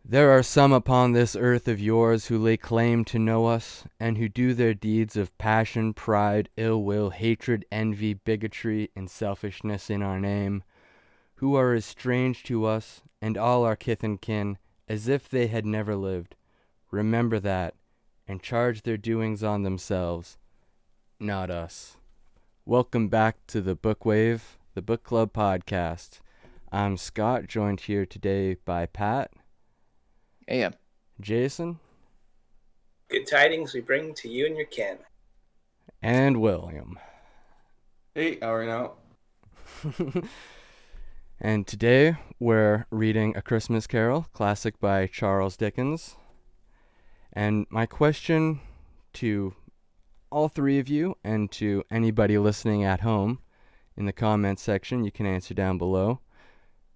There are some upon this earth of yours who lay claim to know us, and who do their deeds of passion, pride, ill will, hatred, envy, bigotry, and selfishness in our name, who are as strange to us and all our kith and kin as if they had never lived. Remember that, and charge their doings on themselves, not us. Welcome back to the BOOKWAVE, the Book Club podcast. I'm Scott, joined here today by Pat, Yeah. Jason, Good tidings we bring to you and your kin. and William. Hey, how are you now? And today we're reading A Christmas Carol, classic by Charles Dickens. And my question to all three of you and to anybody listening at home in the comments section, you can answer down below.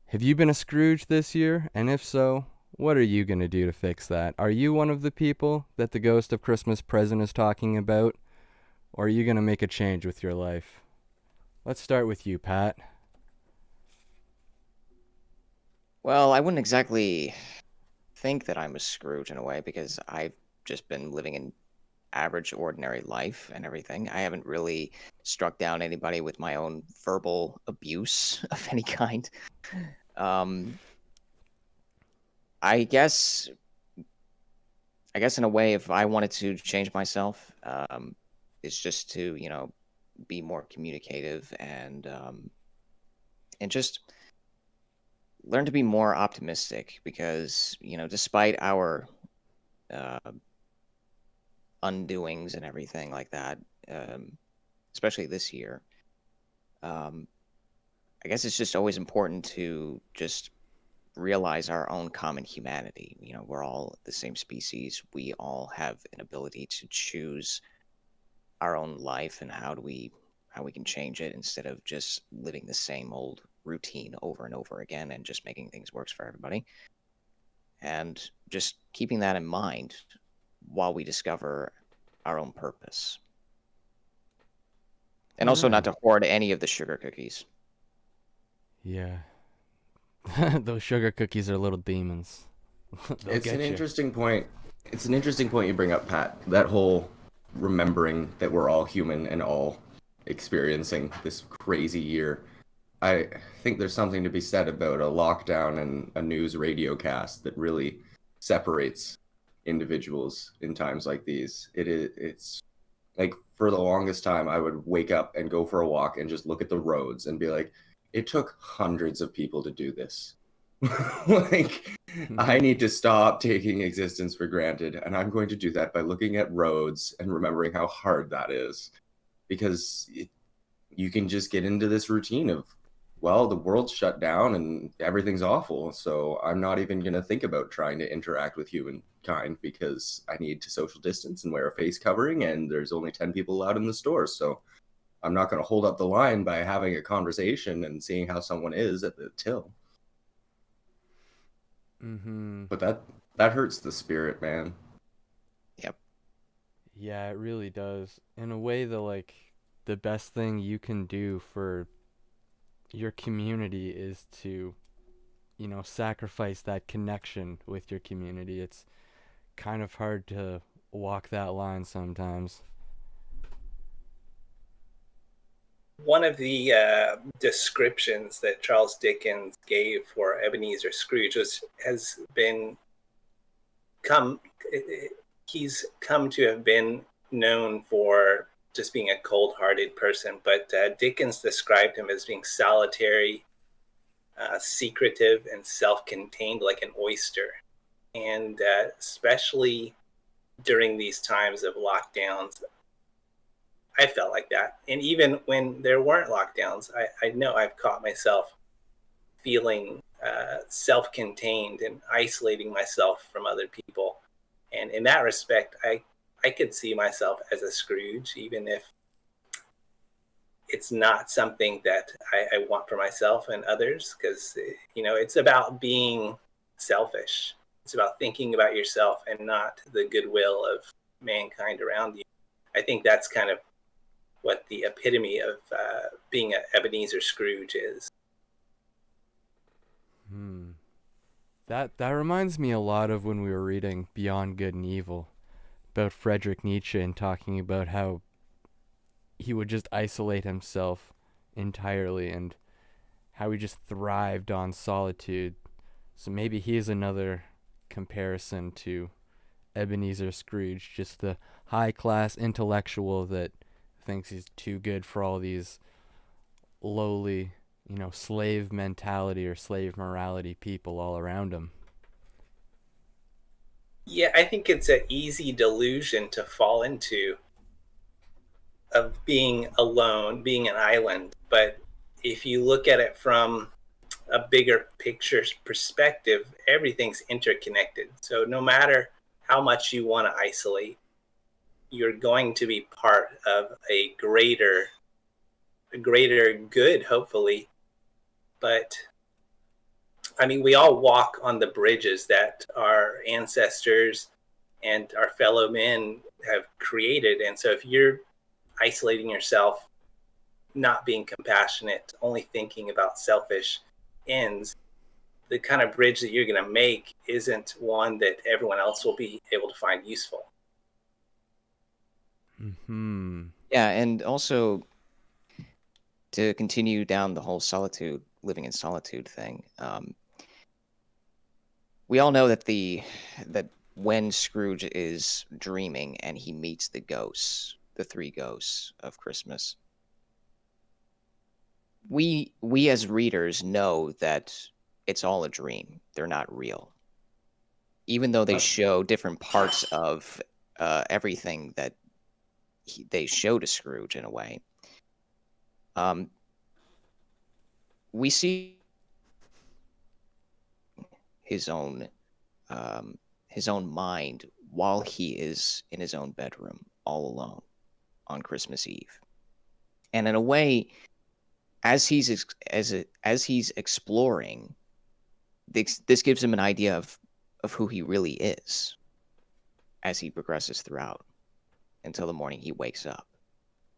Have you been a Scrooge this year? And if so, what are you going to do to fix that? Are you one of the people that the ghost of Christmas present is talking about? Or are you going to make a change with your life? Let's start with you, Pat. Well, I wouldn't exactly think that I'm a Scrooge in a way because I've just been living an average, ordinary life and everything. I haven't really struck down anybody with my own verbal abuse of any kind. I guess in a way, if I wanted to change myself, it's just to, be more communicative and just learn to be more optimistic because, despite our undoings and everything like that, especially this year, I guess it's just always important to just realize our own common humanity. We're all the same species. We all have an ability to choose our own life and how we can change it instead of just living the same old routine over and over again and just making things worse for everybody. And just keeping that in mind while we discover our own purpose. And also not to hoard any of the sugar cookies. Yeah. Those sugar cookies are little demons. It's an interesting point. It's an interesting point you bring up, Pat. That whole remembering that we're all human and all experiencing this crazy year. I think there's something to be said about a lockdown and a news radio cast that really separates individuals in times like these. It's like for the longest time I would wake up and go for a walk and just look at the roads and be like, it took hundreds of people to do this. Like, I need to stop taking existence for granted, and I'm going to do that by looking at roads and remembering how hard that is. Because you can just get into this routine of, well, the world's shut down and everything's awful, so I'm not even going to think about trying to interact with humankind because I need to social distance and wear a face covering, and there's only 10 people allowed in the store, so I'm not going to hold up the line by having a conversation and seeing how someone is at the till. Mm-hmm. But that hurts the spirit, man. Yep. Yeah, it really does. In a way, the best thing you can do for your community is to, sacrifice that connection with your community. It's kind of hard to walk that line sometimes. One of the descriptions that Charles Dickens gave for Ebenezer Scrooge has been he's come to have been known for just being a cold-hearted person, but Dickens described him as being solitary, secretive, and self-contained like an oyster. And especially during these times of lockdowns, I felt like that. And even when there weren't lockdowns, I know I've caught myself feeling self-contained and isolating myself from other people. And in that respect, I could see myself as a Scrooge, even if it's not something that I want for myself and others, because, it's about being selfish. It's about thinking about yourself and not the goodwill of mankind around you. I think that's kind of what the epitome of being an Ebenezer Scrooge is. That reminds me a lot of when we were reading Beyond Good and Evil about Friedrich Nietzsche and talking about how he would just isolate himself entirely and how he just thrived on solitude. So maybe he's another comparison to Ebenezer Scrooge, just the high-class intellectual that thinks he's too good for all these lowly, slave mentality or slave morality people all around him. Yeah, I think it's an easy delusion to fall into of being alone, being an island. But if you look at it from a bigger picture perspective, everything's interconnected. So no matter how much you want to isolate, you're going to be part of a greater good, hopefully. But I mean, we all walk on the bridges that our ancestors and our fellow men have created. And so if you're isolating yourself, not being compassionate, only thinking about selfish ends, the kind of bridge that you're going to make isn't one that everyone else will be able to find useful. Mm-hmm. Yeah, and also to continue down the whole living in solitude thing, we all know that when Scrooge is dreaming and he meets the ghosts, the three ghosts of Christmas, we as readers know that it's all a dream. They're not real. Even though they show different parts of everything that they show to Scrooge in a way. We see his own mind while he is in his own bedroom all alone on Christmas Eve. And in a way, as he's exploring, this gives him an idea of who he really is as he progresses throughout until the morning he wakes up.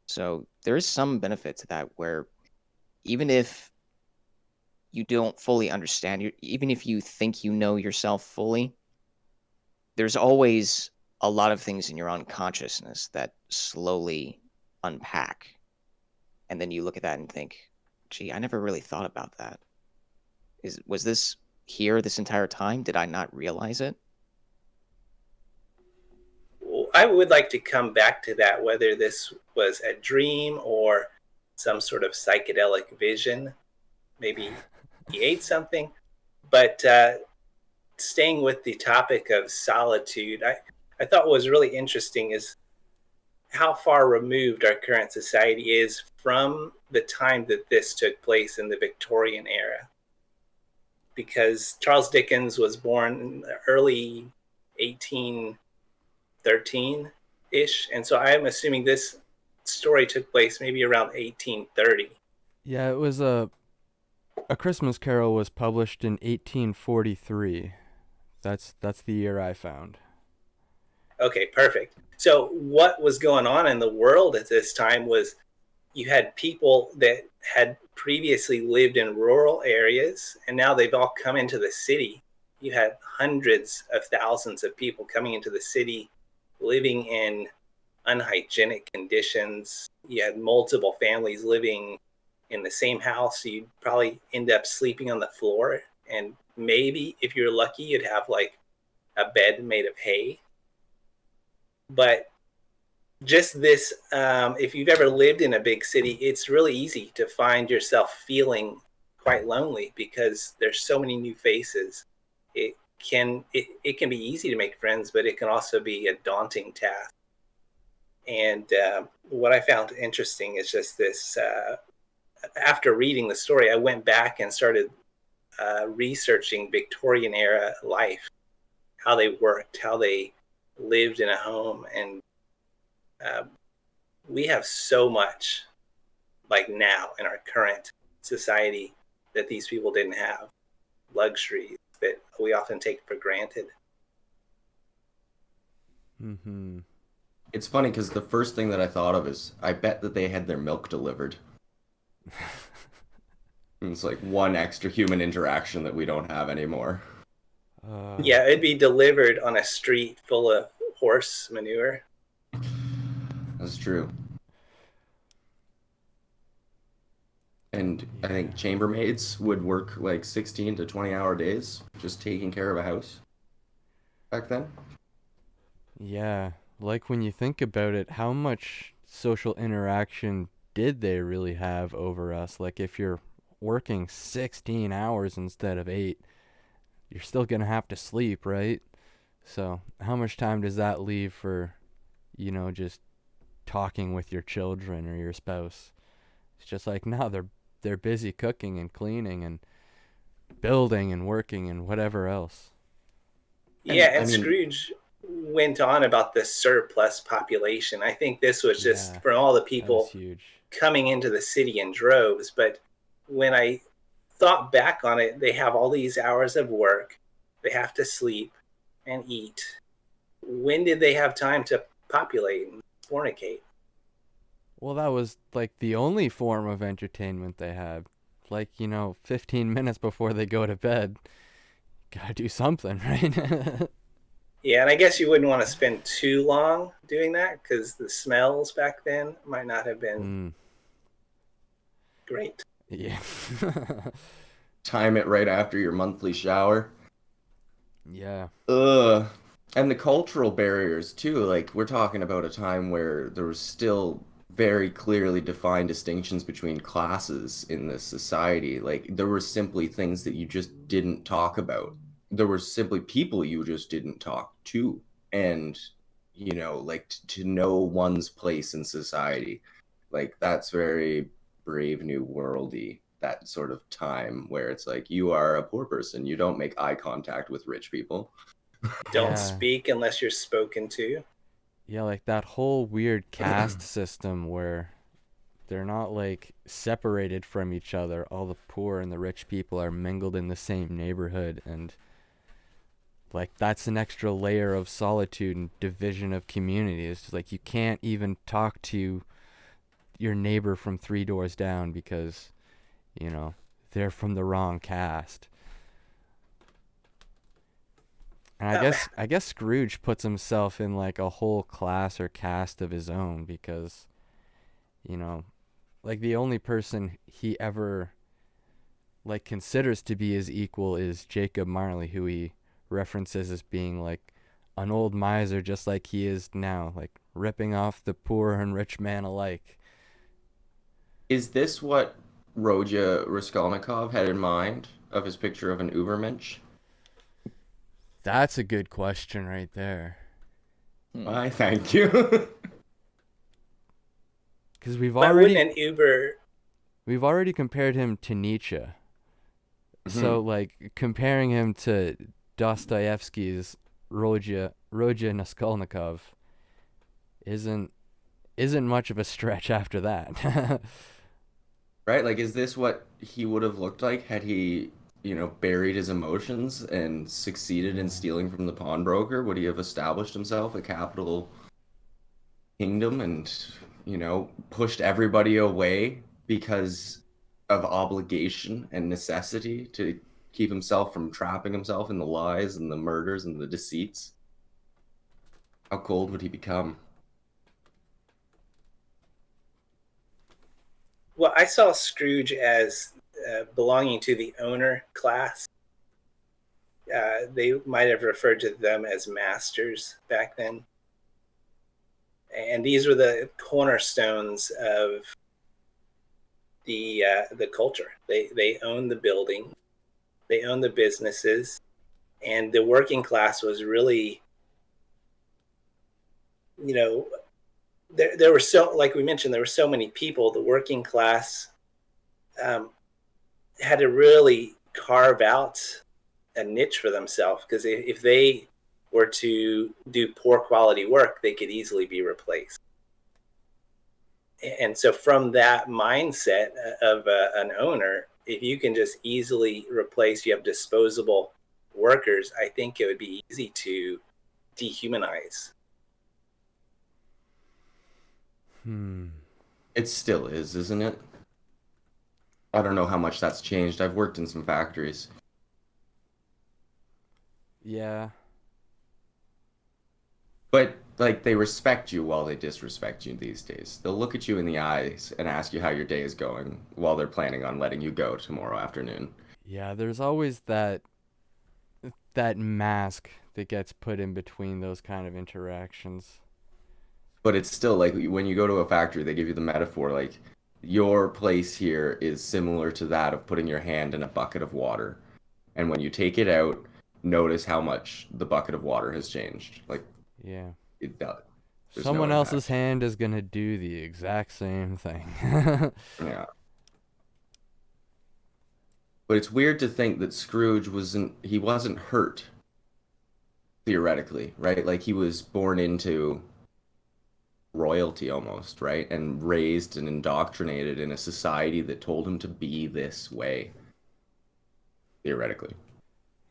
So there is some benefit to that, where even if you don't fully understand, even if you think you know yourself fully, there's always a lot of things in your unconsciousness that slowly unpack. And then you look at that and think, gee, I never really thought about that. Was this here this entire time? Did I not realize it? I would like to come back to that, whether this was a dream or some sort of psychedelic vision. Maybe he ate something. But staying with the topic of solitude, I thought what was really interesting is how far removed our current society is from the time that this took place in the Victorian era. Because Charles Dickens was born in the early 1813-ish. And so I'm assuming this story took place maybe around 1830. Yeah, it was A Christmas Carol was published in 1843. That's the year I found. Okay, perfect. So what was going on in the world at this time was you had people that had previously lived in rural areas, and now they've all come into the city. You had hundreds of thousands of people coming into the city, living in unhygienic conditions. You had multiple families living in the same house. So you'd probably end up sleeping on the floor, and maybe if you're lucky, you'd have like a bed made of hay. But just this, if you've ever lived in a big city, it's really easy to find yourself feeling quite lonely because there's so many new faces. It can be easy to make friends, but it can also be a daunting task. And what I found interesting is just this, after reading the story, I went back and started researching Victorian era life, how they worked, how they lived in a home. And we have so much like now in our current society that these people didn't have, luxuries that we often take for granted. Mm-hmm. It's funny because the first thing that I thought of is I bet that they had their milk delivered. It's like one extra human interaction that we don't have anymore. Yeah, it'd be delivered on a street full of horse manure. That's true. And I think chambermaids would work like 16 to 20-hour days just taking care of a house back then. Yeah, like when you think about it, how much social interaction did they really have over us? Like if you're working 16 hours instead of 8, you're still going to have to sleep, right? So, how much time does that leave for, just talking with your children or your spouse? It's just like, no, they're busy cooking and cleaning and building and working and whatever else. Yeah, and Scrooge went on about the surplus population. I think this was just from all the people coming into the city in droves. But when I thought back on it, they have all these hours of work. They have to sleep and eat. When did they have time to populate and fornicate? Well, that was like the only form of entertainment they had. Like, 15 minutes before they go to bed. Gotta do something, right? Yeah, and I guess you wouldn't want to spend too long doing that because the smells back then might not have been great. Yeah. Time it right after your monthly shower. Yeah. And the cultural barriers too. Like we're talking about a time where there was still very clearly defined distinctions between classes in this society. Like there were simply things that you just didn't talk about. There were simply people you just didn't talk to. And, like to know one's place in society, like that's very Brave New Worldy, that sort of time where it's like you are a poor person. You don't make eye contact with rich people. Don't speak unless you're spoken to. Yeah, like that whole weird caste system where they're not like separated from each other. All the poor and the rich people are mingled in the same neighborhood, and like that's an extra layer of solitude and division of community. It's just like you can't even talk to your neighbor from 3 doors down because, they're from the wrong caste. And I guess Scrooge puts himself in like a whole class or caste of his own because, like the only person he ever like considers to be his equal is Jacob Marley, who he references as being like an old miser just like he is now, like ripping off the poor and rich man alike. Is this what Rodya Raskolnikov had in mind of his picture of an Ubermensch? That's a good question right there. Why, thank you. Because we've already compared him to Nietzsche. Mm-hmm. So like comparing him to Dostoevsky's Rodya Raskolnikov isn't much of a stretch after that. Right? Like, is this what he would have looked like had he, buried his emotions and succeeded in stealing from the pawnbroker? Would he have established himself a capital kingdom and, pushed everybody away because of obligation and necessity to keep himself from trapping himself in the lies and the murders and the deceits? How cold would he become? Well, I saw Scrooge as belonging to the owner class. They might have referred to them as masters back then. And these were the cornerstones of the culture. They owned the building, they owned the businesses, and the working class was really, there were like we mentioned, there were so many people. The working class had to really carve out a niche for themselves, because if they were to do poor quality work, they could easily be replaced. And so from that mindset of an owner, if you can just easily replace, you have disposable workers, I think it would be easy to dehumanize. It still is, isn't it? I don't know how much that's changed. I've worked in some factories. Yeah. But like they respect you while they disrespect you these days. They'll look at you in the eyes and ask you how your day is going while they're planning on letting you go tomorrow afternoon. Yeah, there's always that mask that gets put in between those kind of interactions. But it's still like when you go to a factory, they give you the metaphor like your place here is similar to that of putting your hand in a bucket of water. And when you take it out, notice how much the bucket of water has changed. Like Yeah. it does. There's no Someone else's impact. hand is going to do the exact same thing. Yeah. But it's weird to think that Scrooge he wasn't hurt theoretically, right? Like he was born into royalty almost, right? And raised and indoctrinated in a society that told him to be this way, theoretically.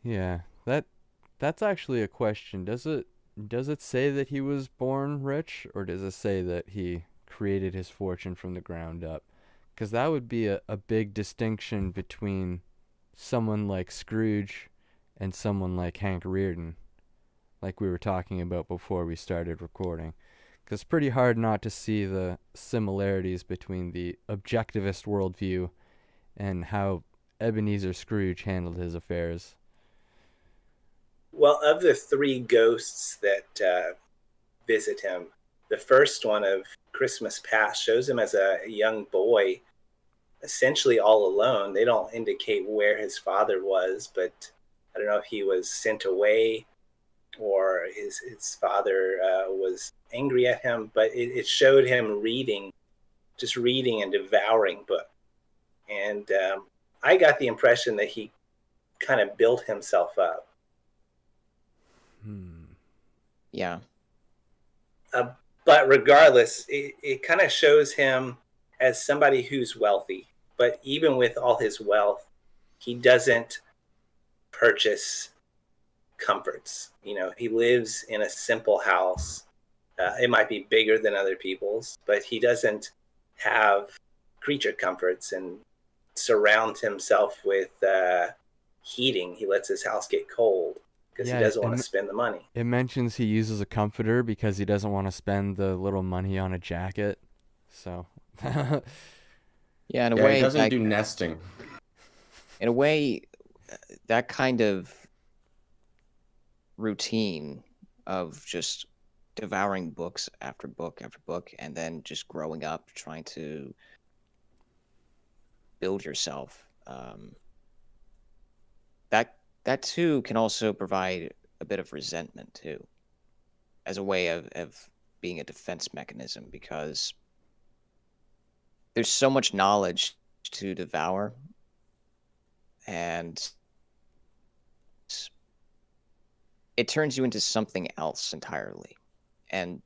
Yeah, that's actually a question. Does it say that he was born rich, or does it say that he created his fortune from the ground up? Because that would be a big distinction between someone like Scrooge and someone like Hank Reardon, like we were talking about before we started recording. Because it's pretty hard not to see the similarities between the objectivist worldview and how Ebenezer Scrooge handled his affairs. Well, of the three ghosts that visit him, the first one of Christmas Past shows him as a young boy, essentially all alone. They don't indicate where his father was, but I don't know if he was sent away or his father was angry at him, but it showed him just reading and devouring books. And I got the impression that he kind of built himself up. Yeah. But regardless, it kind of shows him as somebody who's wealthy. But even with all his wealth, he doesn't purchase comforts. He lives in a simple house. It might be bigger than other people's, but he doesn't have creature comforts and surround himself with heating. He lets his house get cold because he doesn't want to spend the money. It mentions he uses a comforter because he doesn't want to spend the little money on a jacket. So. Yeah, in a Yeah, way, he doesn't do nesting. In a way, that kind of routine of just devouring books after book after book, and then just growing up trying to build yourself. That too can also provide a bit of resentment too, as a way of being a defense mechanism, because there's so much knowledge to devour, and it turns you into something else entirely. And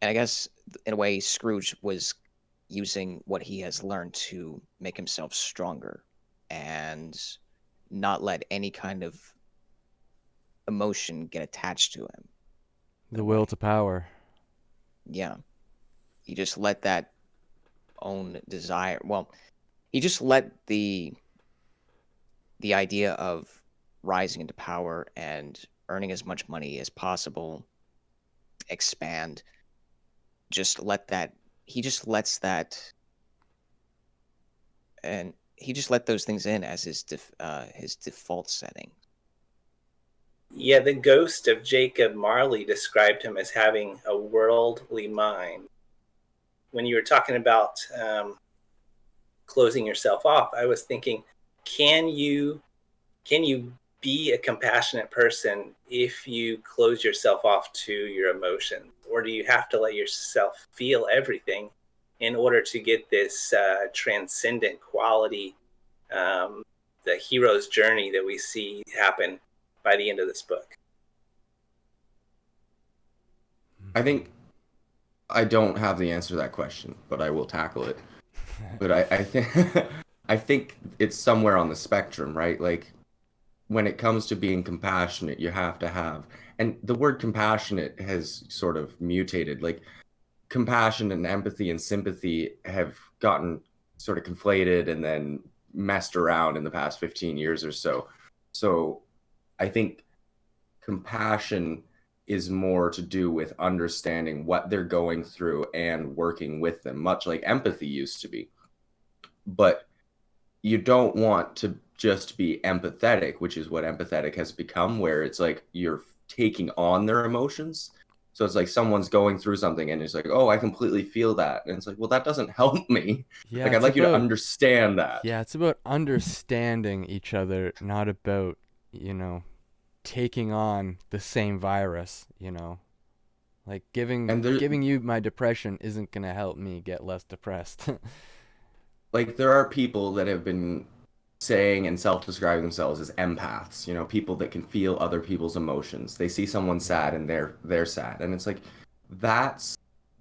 I guess in a way, Scrooge was using what he has learned to make himself stronger and not let any kind of emotion get attached to him. The will to power. Yeah. He just let that own desire. Well, he just let the idea of rising into power and earning as much money as possible expand. He just lets that, and he just let those things in as his default setting. Yeah, the ghost of Jacob Marley described him as having a worldly mind. When you were talking about closing yourself off, I was thinking, can you be a compassionate person if you close yourself off to your emotions? Or do you have to let yourself feel everything in order to get this transcendent quality, the hero's journey that we see happen by the end of this book? I think I don't have the answer to that question, but I will tackle it. But I think I think it's somewhere on the spectrum, right? Like when it comes to being compassionate, you have to have, and the word compassionate has sort of mutated. Like compassion and empathy and sympathy have gotten sort of conflated and then messed around in the past 15 years or so. So I think compassion is more to do with understanding what they're going through and working with them, much like empathy used to be. But you don't want to just be empathetic, which is what empathetic has become, where it's like you're taking on their emotions. So it's like someone's going through something and it's like, oh, I completely feel that. And it's like, well, that doesn't help me. Yeah, like, I'd like you to understand that. Yeah, it's about understanding each other, not about, taking on the same virus, Like giving you my depression isn't going to help me get less depressed. Like, there are people that have been saying and self-describing themselves as empaths, people that can feel other people's emotions. They see someone sad and they're sad. And it's like, that's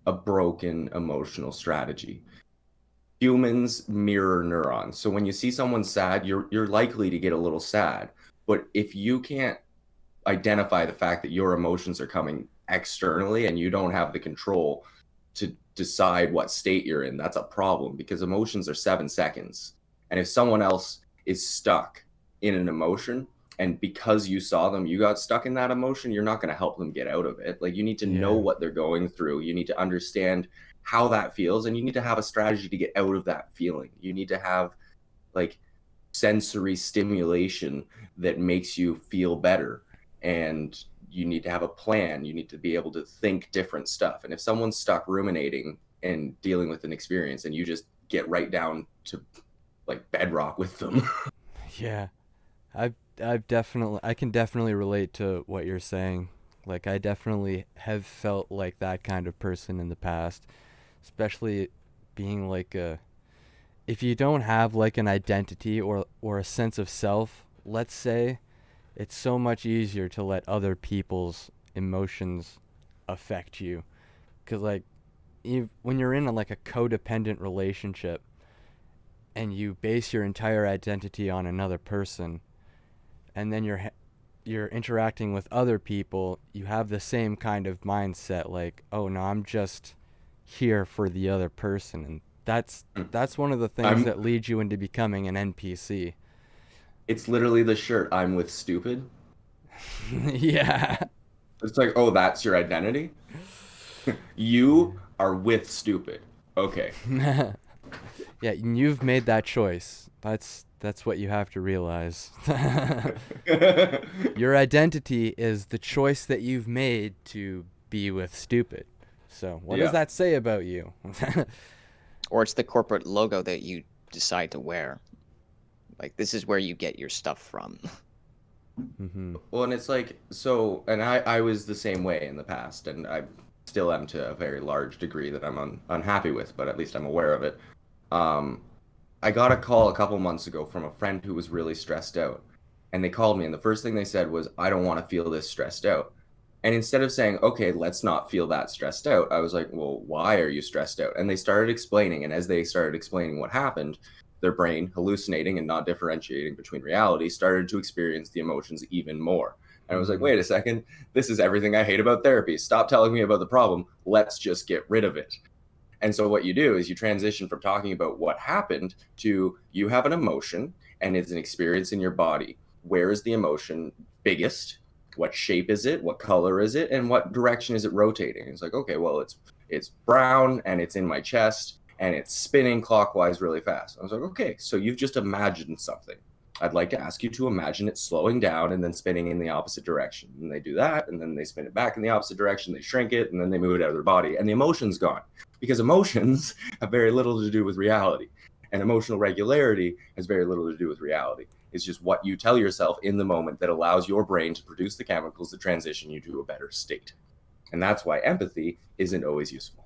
a broken emotional strategy. Humans mirror neurons. So when you see someone sad, you're likely to get a little sad. But if you can't identify the fact that your emotions are coming externally and you don't have the control to decide what state you're in, that's a problem, because emotions are 7 seconds. And if someone else is stuck in an emotion, and because you saw them, you got stuck in that emotion, you're not going to help them get out of it. Like, you need to know what they're going through. You need to understand how that feels, and you need to have a strategy to get out of that feeling. You need to have like sensory stimulation that makes you feel better, and you need to have a plan. You need to be able to think different stuff. And if someone's stuck ruminating and dealing with an experience, and you just get right down to like bedrock with them. Yeah. I can definitely relate to what you're saying. Like, I definitely have felt like that kind of person in the past, especially being like if you don't have like an identity or a sense of self, let's say, it's so much easier to let other people's emotions affect you. Because like, when you're in like a codependent relationship and you base your entire identity on another person, and then you're interacting with other people, you have the same kind of mindset, like, oh no, I'm just here for the other person. And that's one of the things that leads you into becoming an NPC. It's literally the shirt, I'm with stupid. Yeah. It's like, oh, that's your identity? You are with stupid. Okay. Yeah, and you've made that choice. That's what you have to realize. Your identity is the choice that you've made to be with stupid. So what does that say about you? Or it's the corporate logo that you decide to wear. Like, this is where you get your stuff from. Mm-hmm. Well, and it's like, so, and I was the same way in the past, and I still am to a very large degree that I'm unhappy with, but at least I'm aware of it. I got a call a couple months ago from a friend who was really stressed out, and they called me, and the first thing they said was, I don't want to feel this stressed out. And instead of saying, okay, let's not feel that stressed out, I was like, well, why are you stressed out? And they started explaining, and as they started explaining what happened, their brain, hallucinating and not differentiating between reality, started to experience the emotions even more. And I was like, wait a second, this is everything I hate about therapy. Stop telling me about the problem. Let's just get rid of it. And so what you do is you transition from talking about what happened to, you have an emotion and it's an experience in your body. Where is the emotion biggest? What shape is it? What color is it? And what direction is it rotating? It's like, okay, well, it's brown and it's in my chest and it's spinning clockwise really fast. I was like, okay, so you've just imagined something. I'd like to ask you to imagine it slowing down and then spinning in the opposite direction. And they do that, and then they spin it back in the opposite direction, they shrink it, and then they move it out of their body, and the emotion's gone. Because emotions have very little to do with reality. And emotional regularity has very little to do with reality. It's just what you tell yourself in the moment that allows your brain to produce the chemicals that transition you to a better state. And that's why empathy isn't always useful.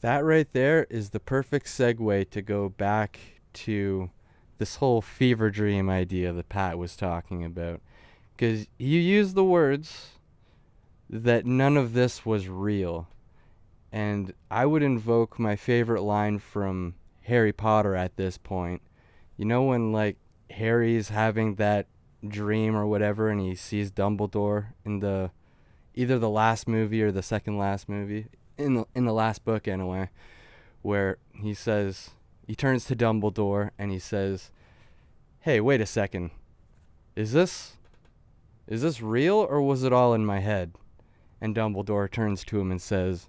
That right there is the perfect segue to go back to this whole fever dream idea that Pat was talking about. Because you used the words that none of this was real. And I would invoke my favorite line from Harry Potter at this point. You know when, like, Harry's having that dream or whatever, and he sees Dumbledore in either the last movie or the second last movie, in the last book anyway, where he turns to Dumbledore and he says, "Hey, wait a second. Is this is this real or was it all in my head? And Dumbledore turns to him and says,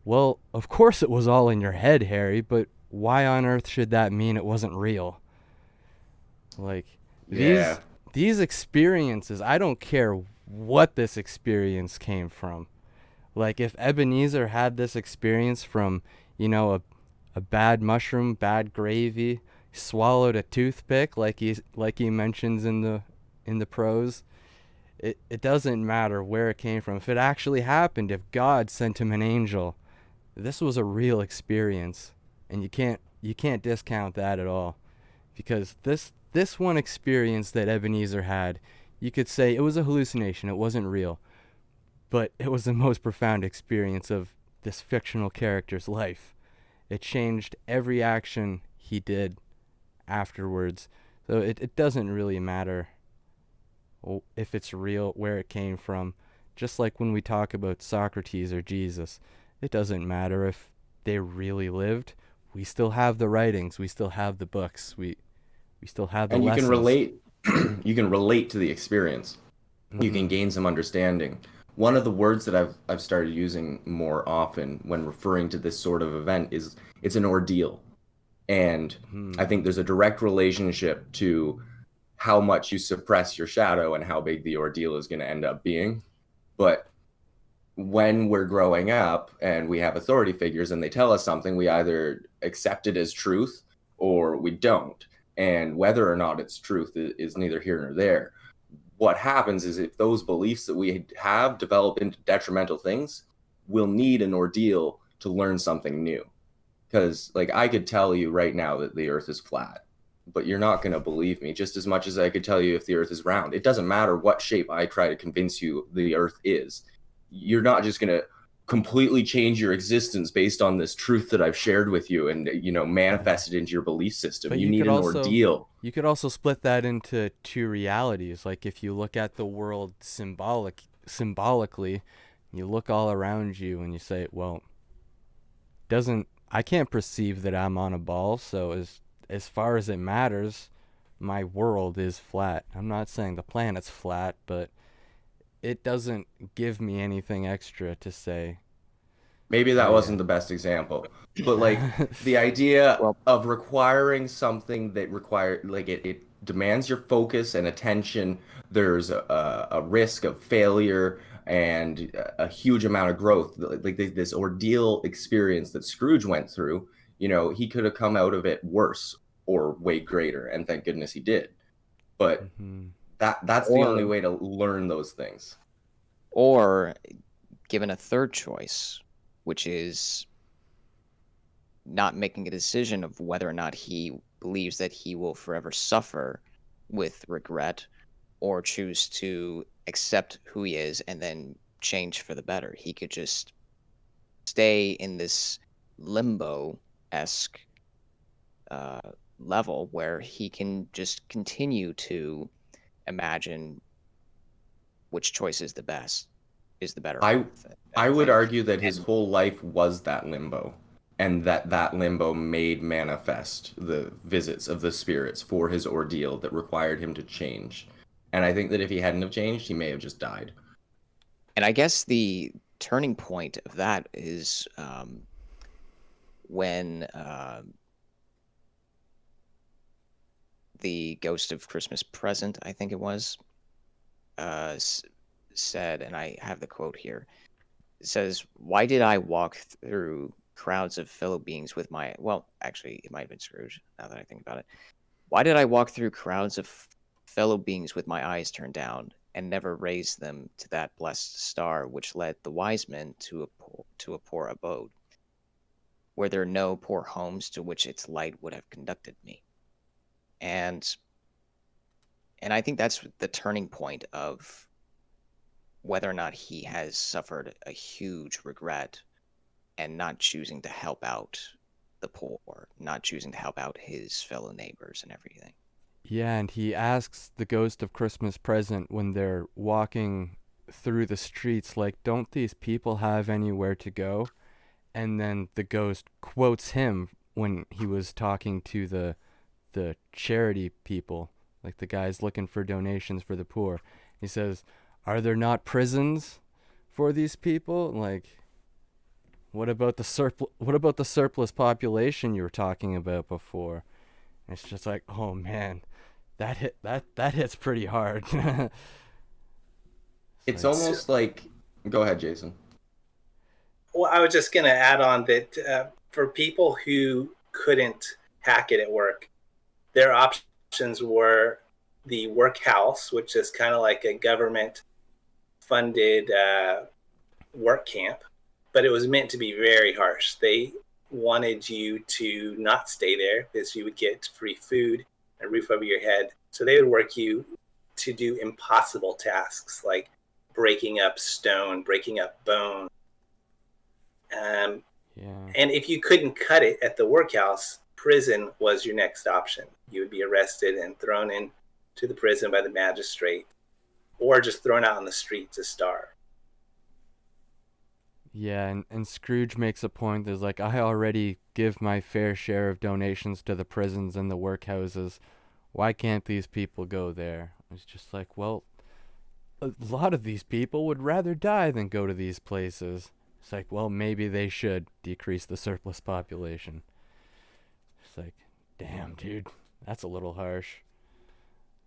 well, of course it was all in your head, Harry, but why on earth should that mean it wasn't real? Like, Yeah. these experiences, I don't care what this experience came from. Like, if Ebenezer had this experience from, a bad mushroom, bad gravy, swallowed a toothpick, like he mentions in the prose, it doesn't matter where it came from. If it actually happened, if God sent him an angel, this was a real experience, and you can't discount that at all, because this one experience that Ebenezer had, you could say it was a hallucination. It wasn't real, but it was the most profound experience of this fictional character's life. It changed every action he did afterwards. So it doesn't really matter if it's real, where it came from. Just like when we talk about Socrates or Jesus, it doesn't matter if they really lived. We still have the writings. We still have the books. We still have the And you lessons. can relate. You can relate to the experience. You can gain some understanding. One of the words that I've started using more often when referring to this sort of event is it's an ordeal. And I think there's a direct relationship to how much you suppress your shadow and how big the ordeal is going to end up being. But when we're growing up and we have authority figures and they tell us something, we either accept it as truth or we don't. And whether or not it's truth is neither here nor there. What happens is if those beliefs that we have develop into detrimental things, we'll need an ordeal to learn something new. Because, like, I could tell you right now that the earth is flat, but you're not going to believe me, just as much as I could tell you if the earth is round. It doesn't matter what shape I try to convince you the earth is. You're not just going to completely change your existence based on this truth that I've shared with you and, manifest it into your belief system. But you need an ordeal. You could also split that into two realities. Like, if you look at the world symbolically, you look all around you and you say, well, I can't perceive that I'm on a ball, so as far as it matters, my world is flat. I'm not saying the planet's flat, but it doesn't give me anything extra to say. Maybe that wasn't the best example, but like the idea of requiring something that it demands your focus and attention. There's a risk of failure and a huge amount of growth. Like this ordeal experience that Scrooge went through, he could have come out of it worse or way greater, and thank goodness he did. But that's the only way to learn those things. Or given a third choice, which is not making a decision of whether or not he believes that he will forever suffer with regret, or choose to accept who he is and then change for the better. He could just stay in this limbo-esque level where he can just continue to imagine which choice is the better. I would argue that his whole life was that limbo, and that limbo made manifest the visits of the spirits for his ordeal that required him to change. And I think that if he hadn't have changed, he may have just died. And I guess the turning point of that is when the ghost of Christmas Present, I think it was, said, and I have the quote here. It says, "Why did I walk through crowds of fellow beings with my..." Well, actually, it might have been Scrooge, now that I think about it. "Why did I walk through crowds of fellow beings with my eyes turned down, and never raised them to that blessed star which led the wise men to a poor abode? Were there no poor homes to which its light would have conducted me?" And I think that's the turning point of whether or not he has suffered a huge regret and not choosing to help out the poor, not choosing to help out his fellow neighbors and everything. Yeah, and he asks the ghost of Christmas Present when they're walking through the streets, like, don't these people have anywhere to go? And then the ghost quotes him when he was talking to the charity people, like the guys looking for donations for the poor. He says, "Are there not prisons for these people? Like, what about the surplus population you were talking about before?" And it's just like, oh man, that hits pretty hard. It's almost like, go ahead, Jason. Well, I was just going to add on that for people who couldn't hack it at work, their options were the workhouse, which is kind of like a government funded work camp, but it was meant to be very harsh. They wanted you to not stay there because you would get free food and a roof over your head. So they would work you to do impossible tasks like breaking up stone, breaking up bone. And if you couldn't cut it at the workhouse, prison was your next option. You would be arrested and thrown into the prison by the magistrate, or just thrown out on the street to starve. Yeah, and Scrooge makes a point. There's like, I already give my fair share of donations to the prisons and the workhouses. Why can't these people go there? It's just like, well, a lot of these people would rather die than go to these places. It's like, well, maybe they should decrease the surplus population. It's like, damn, dude, that's a little harsh.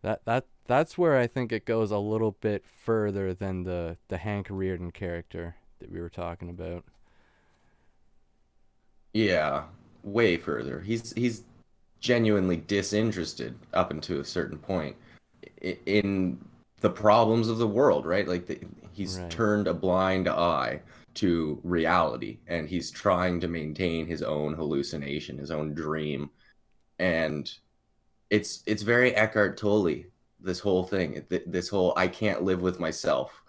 That's where I think it goes a little bit further than the Hank Reardon character that we were talking about. Yeah, way further. He's genuinely disinterested up until a certain point in the problems of the world, right? Like he's Right. turned a blind eye to reality, and he's trying to maintain his own hallucination, his own dream, and it's very Eckhart Tolle. This whole thing, this whole I can't live with myself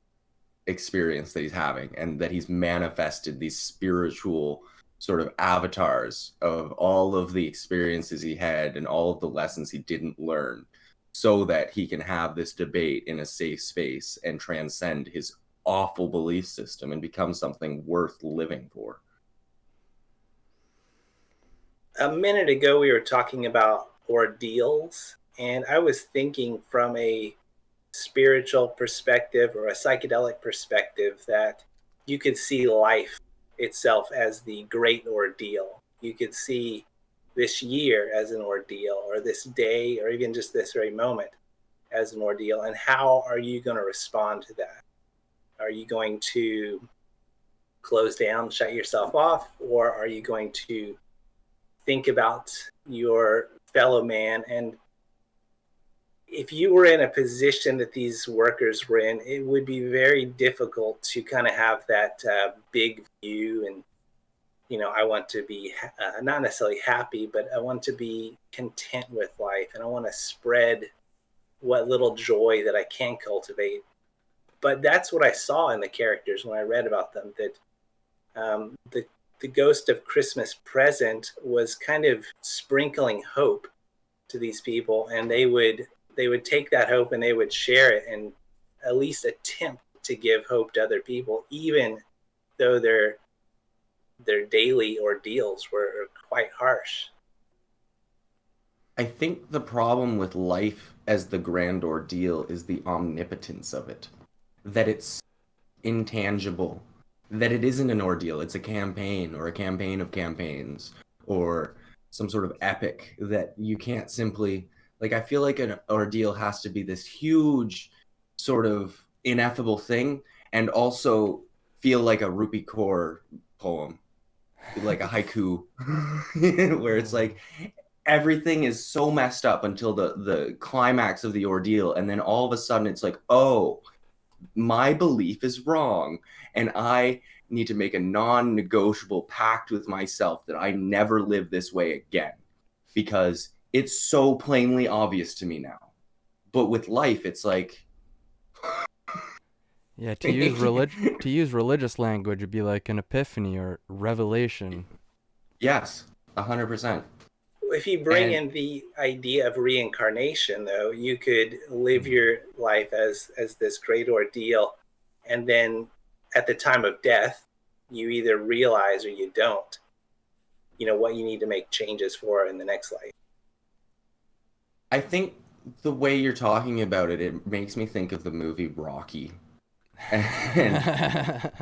experience that he's having, and that he's manifested these spiritual sort of avatars of all of the experiences he had and all of the lessons he didn't learn, so that he can have this debate in a safe space and transcend his awful belief system and become something worth living for. A minute ago, we were talking about ordeals, and I was thinking from a spiritual perspective or a psychedelic perspective that you could see life itself as the great ordeal. You could see this year as an ordeal, or this day, or even just this very moment as an ordeal. And how are you going to respond to that? Are you going to close down, shut yourself off, or are you going to think about your fellow man? And if you were in a position that these workers were in, it would be very difficult to kind of have that big view. And, you know, I want to be not necessarily happy, but I want to be content with life. And I want to spread what little joy that I can cultivate. But that's what I saw in the characters when I read about them, that the ghost of Christmas Present was kind of sprinkling hope to these people, and they would take that hope and they would share it and at least attempt to give hope to other people, even though their daily ordeals were quite harsh. I think the problem with life as the grand ordeal is the omnipotence of it, that it's intangible, that it isn't an ordeal, it's a campaign or a campaign of campaigns or some sort of epic that you can't simply, like, I feel like an ordeal has to be this huge sort of ineffable thing and also feel like a Rupi Kaur poem, like a haiku, where it's like everything is so messed up until the climax of the ordeal, and then all of a sudden it's like, oh, my belief is wrong, and I need to make a non-negotiable pact with myself that I never live this way again, because it's so plainly obvious to me now. But with life, it's like, yeah, to use religious language, it'd be like an epiphany or revelation. yes, 100%. If you bring in the idea of reincarnation, though, you could live your life as this great ordeal, and then at the time of death, you either realize or you don't, you know, what you need to make changes for in the next life. I think the way you're talking about it, it makes me think of the movie Rocky. And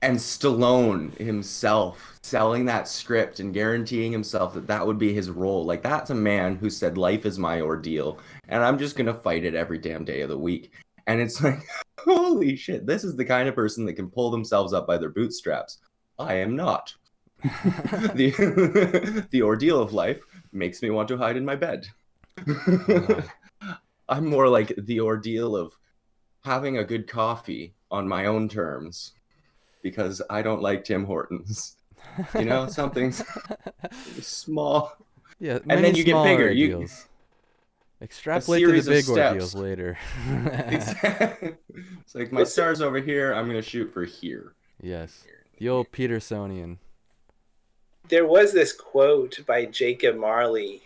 and Stallone himself selling that script and guaranteeing himself that that would be his role. Like, that's a man who said, life is my ordeal, and I'm just going to fight it every damn day of the week. And it's like, holy shit, this is the kind of person that can pull themselves up by their bootstraps. I am not. The ordeal of life makes me want to hide in my bed. I'm more like the ordeal of having a good coffee on my own terms, because I don't like Tim Hortons. You know, something's small. Yeah, and then you get bigger. Ordeals. Extrapolate to the big ordeals later. It's like, my star's over here, I'm going to shoot for here. Yes, the old Petersonian. There was this quote by Jacob Marley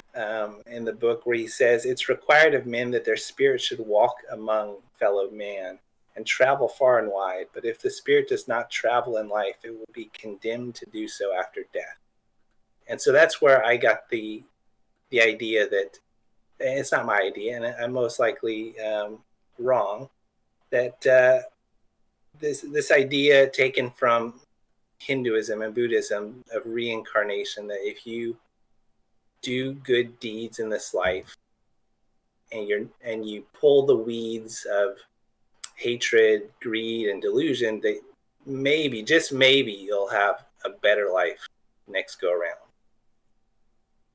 in the book where he says, "It's required of men that their spirit should walk among fellow man and travel far and wide. But if the spirit does not travel in life, it will be condemned to do so after death." And so that's where I got the idea that, and it's not my idea, and I'm most likely wrong, that this idea taken from Hinduism and Buddhism of reincarnation, that if you do good deeds in this life and you pull the weeds of hatred, greed, and delusion, that maybe, just maybe, you'll have a better life next go around.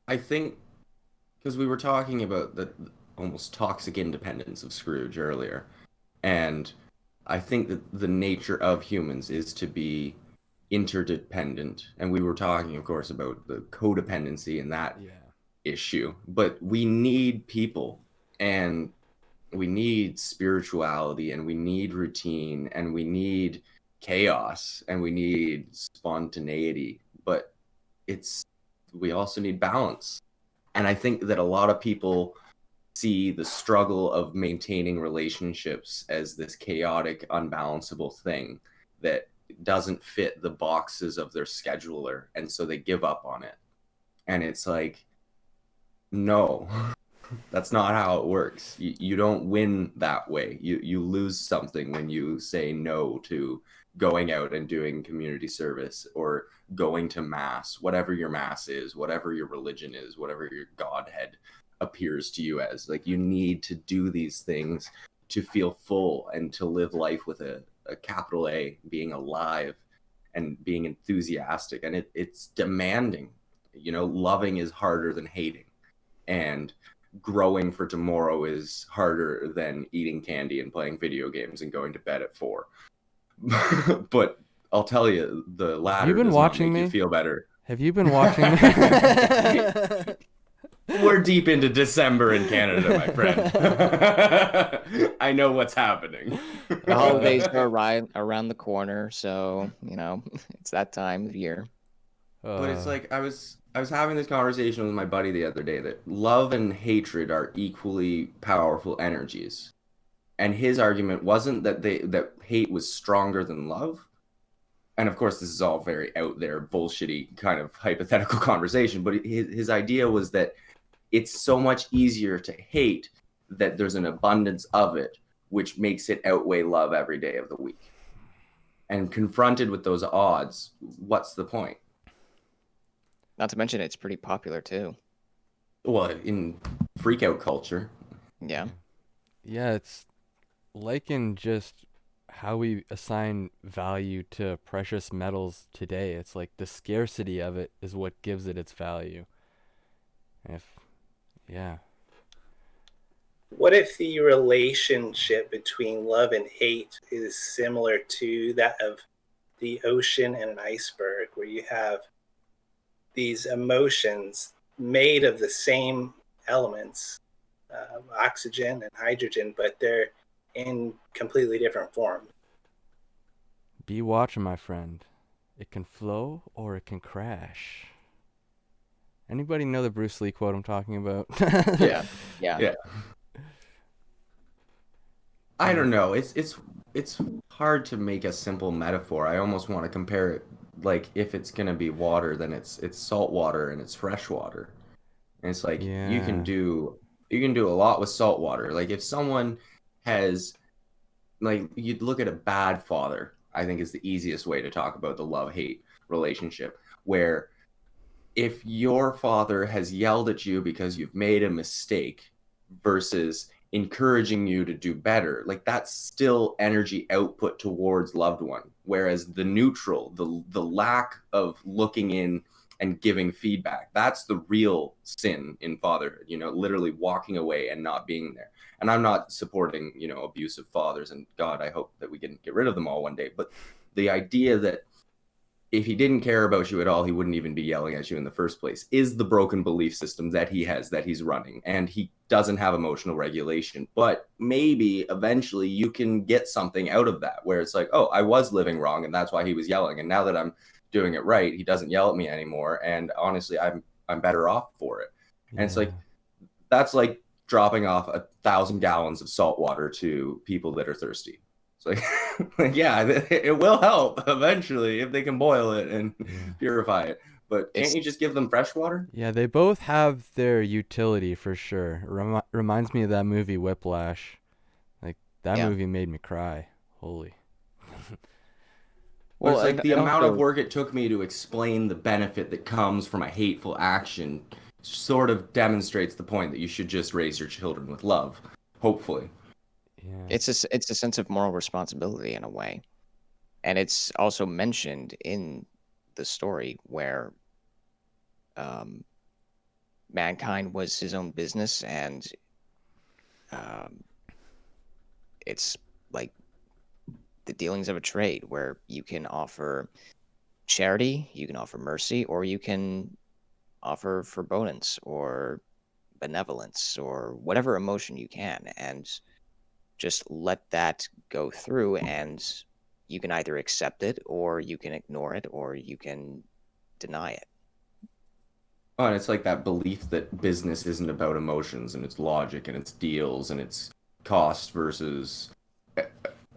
I think, because we were talking about the almost toxic independence of Scrooge earlier, and I think that the nature of humans is to be interdependent, and we were talking, of course, about the codependency and that issue, but we need people, and we need spirituality, and we need routine, and we need chaos, and we need spontaneity, but we also need balance. And I think that a lot of people see the struggle of maintaining relationships as this chaotic, unbalanceable thing that doesn't fit the boxes of their scheduler, and so they give up on it. And it's like, no, that's not how it works. You don't win that way. You lose something when you say no to going out and doing community service or going to mass, whatever your mass is, whatever your religion is, whatever your godhead appears to you as. Like, you need to do these things to feel full and to live life with a capital A, being alive and being enthusiastic. And it's demanding. You know, loving is harder than hating, and growing for tomorrow is harder than eating candy and playing video games and going to bed at 4. But I'll tell you, the latter does not make you feel better. Have you been watching me? We're deep into December in Canada, my friend. I know what's happening. The holidays are around the corner, so, you know, it's that time of year. But it's like, I was having this conversation with my buddy the other day that love and hatred are equally powerful energies. And his argument wasn't that hate was stronger than love. And of course, this is all very out there, bullshitty kind of hypothetical conversation. But his idea was that it's so much easier to hate that there's an abundance of it, which makes it outweigh love every day of the week. And confronted with those odds, what's the point? Not to mention, it's pretty popular too. Well, in freakout culture. Yeah. Yeah, it's like in just how we assign value to precious metals today. It's like the scarcity of it is what gives it its value. What if the relationship between love and hate is similar to that of the ocean and an iceberg, where you have these emotions made of the same elements, oxygen and hydrogen, but they're in completely different forms? Be watching, my friend. It can flow or it can crash. Anybody know the Bruce Lee quote I'm talking about? Yeah. I don't know. It's hard to make a simple metaphor. I almost want to compare it, like, if it's gonna be water, then it's salt water and it's fresh water. And it's like, you can do You can do a lot with salt water. Like if someone has, like, you'd look at a bad father, I think is the easiest way to talk about the love-hate relationship, where if your father has yelled at you because you've made a mistake versus encouraging you to do better, like that's still energy output towards loved one. Whereas the neutral, the lack of looking in and giving feedback, that's the real sin in fatherhood, literally walking away and not being there. And I'm not supporting, abusive fathers, and God, I hope that we can get rid of them all one day. But the idea that if he didn't care about you at all, he wouldn't even be yelling at you in the first place, is the broken belief system that he has, that he's running. And he doesn't have emotional regulation. But maybe eventually you can get something out of that, where it's like, oh, I was living wrong and that's why he was yelling. And now that I'm doing it right, he doesn't yell at me anymore. And honestly, I'm better off for it. And it's like, that's like dropping off 1,000 gallons of salt water to people that are thirsty. Like, yeah, it will help eventually if they can boil it and purify it. But can't you just give them fresh water? Yeah, they both have their utility for sure. Reminds me of that movie Whiplash. Like, that movie made me cry. Holy. Well, it's like the amount of work it took me to explain the benefit that comes from a hateful action sort of demonstrates the point that you should just raise your children with love, hopefully. Yeah. It's a sense of moral responsibility in a way. And it's also mentioned in the story where mankind was his own business, and it's like the dealings of a trade where you can offer charity, you can offer mercy, or you can offer forebodance or benevolence or whatever emotion you can, and just let that go through, and you can either accept it or you can ignore it or you can deny it. Oh, and it's like that belief that business isn't about emotions and it's logic and it's deals and it's cost versus,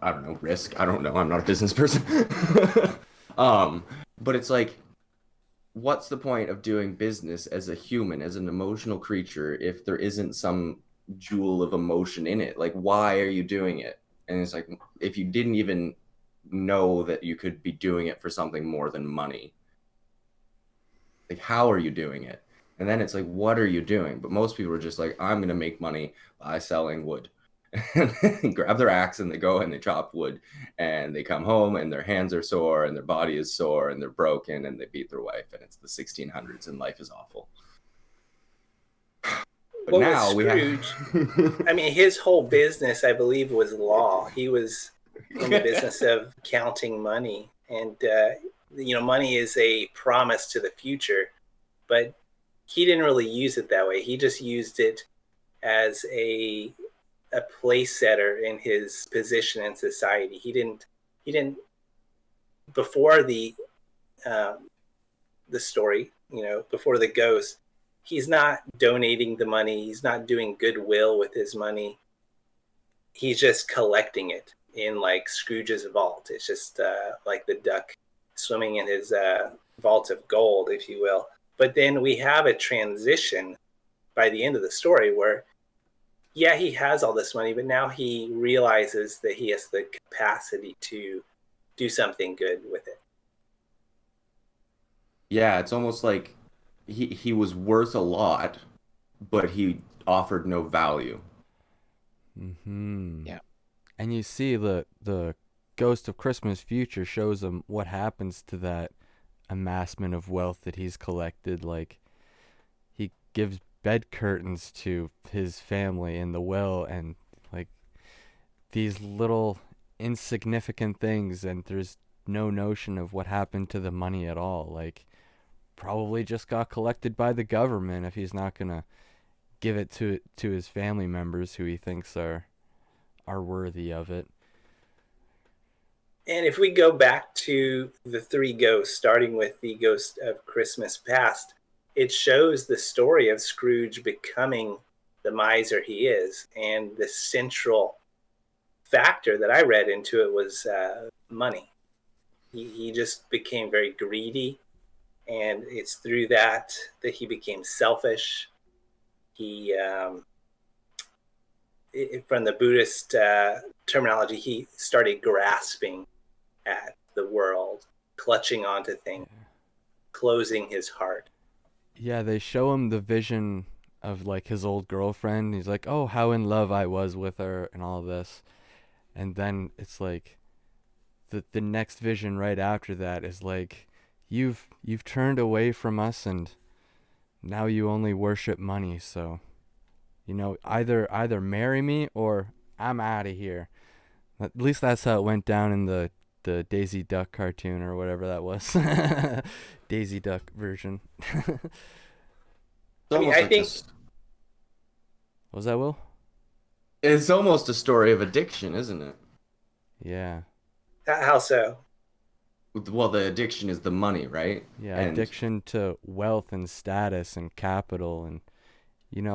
I don't know, risk. I don't know. I'm not a business person. But it's like, what's the point of doing business as a human, as an emotional creature, if there isn't some jewel of emotion in it? Like, why are you doing it? And it's like, if you didn't even know that you could be doing it for something more than money, like, how are you doing it? And then it's like, what are you doing? But most people are just like, I'm going to make money by selling wood. And they grab their axe and they go and they chop wood, and they come home and their hands are sore and their body is sore and they're broken and they beat their wife, and it's the 1600s and life is awful. But well, now with Scrooge, I mean, his whole business, I believe, was law. He was in the business of counting money, and money is a promise to the future, but he didn't really use it that way. He just used it as a place setter in his position in society. He didn't before the story, before the ghost, he's not donating the money. He's not doing goodwill with his money. He's just collecting it in like Scrooge's vault. It's just like the duck swimming in his vault of gold, if you will. But then we have a transition by the end of the story where, yeah, he has all this money, but now he realizes that he has the capacity to do something good with it. Yeah, it's almost like he was worth a lot, but he offered no value. Mm-hmm. Yeah. And you see the Ghost of Christmas Future shows him what happens to that amassment of wealth that he's collected. Like, he gives bed curtains to his family in the will, and like these little insignificant things, and there's no notion of what happened to the money at all. Like, probably just got collected by the government if he's not gonna give it to his family members who he thinks are worthy of it. And if we go back to the three ghosts, starting with the Ghost of Christmas Past, it shows the story of Scrooge becoming the miser he is. And the central factor that I read into it was money. He just became very greedy. And it's through that he became selfish. He from the Buddhist terminology, he started grasping at the world, clutching onto things, closing his heart. Yeah, they show him the vision of like his old girlfriend. He's like, "Oh, how in love I was with her," and all this. And then it's like the next vision right after that is like, you've turned away from us, and now you only worship money. So, either marry me or I'm out of here. At least that's how it went down in the Daisy Duck cartoon or whatever that was. Daisy Duck version. I mean, I think Was that Will? It's almost a story of addiction, isn't it? Yeah. how so? Well, the addiction is the money, right? Yeah, And addiction to wealth and status and capital. And